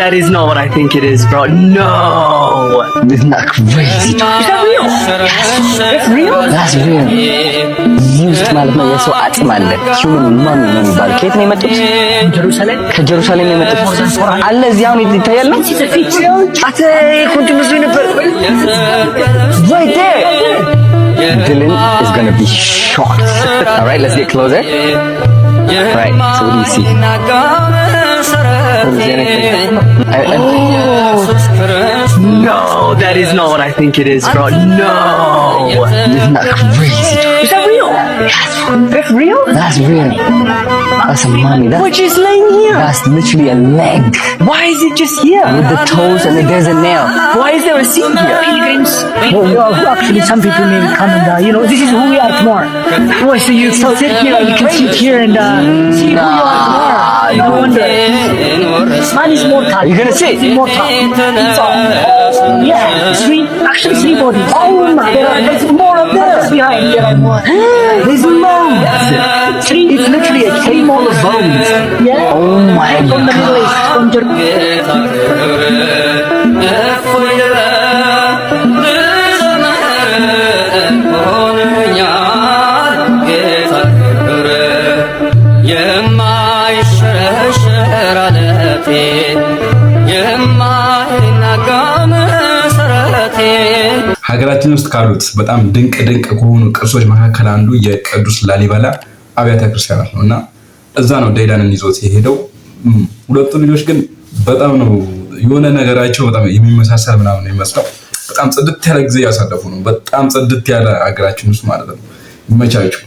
That is not what I think it is, bro. No. Isn't that crazy? Is that real? That's real? That's real. Used ማለት ነው የሰው አጽም አለ human mummy ነው የሚባለው ከየት ነው የመጡት ከጀሩሳሌም ነው የመጡት አለ እዚህ አሁን ይታያል ነው አተ ኮንቲኒስ ነበር right there Dylan is going to be shocked all right let's get closer right so what do you see No, that is not what I think it is, bro. No. Isn't that crazy? Is that real? That's real? That's real. That's a mummy. Which is laying here? That's literally a leg. Why is it just here? With the toes and there's a nail. Why is there a seat here? Pilgrims. Well, actually, some people may come and, this is who we are tomorrow. Oh, so you can sit here You can sit here and see who you are tomorrow. No wonder. Man is mortal. You're gonna sit? He's immortal. Yeah, three bodies. Oh my God, there's more of there. Behind here. There's more. It's literally a table of bones. Yeah. Oh my From the Middle East, from ሀገራችን ውስጥ ካሉት በጣም ድንቅ ከሆኑ ቅርሶች መካከል አንዱ የቅዱስ ላሊበላ አብያተ ክርስቲያናት ነውና እዛ ነው ዳይዳንን ይዞት የሄደው። ሁለቱ ልጆች ግን በጣም ነው የሆነ ነገራቸው በጣም የሚመሳሰል ምናምን ነው የሚመስለው። በጣም ጽድት ያለ ጊዜ ያሳለፉ ነው። በጣም ጽድት ያለ ሀገራችን ውስጥ ማለት ነው። ይመቻችሁ።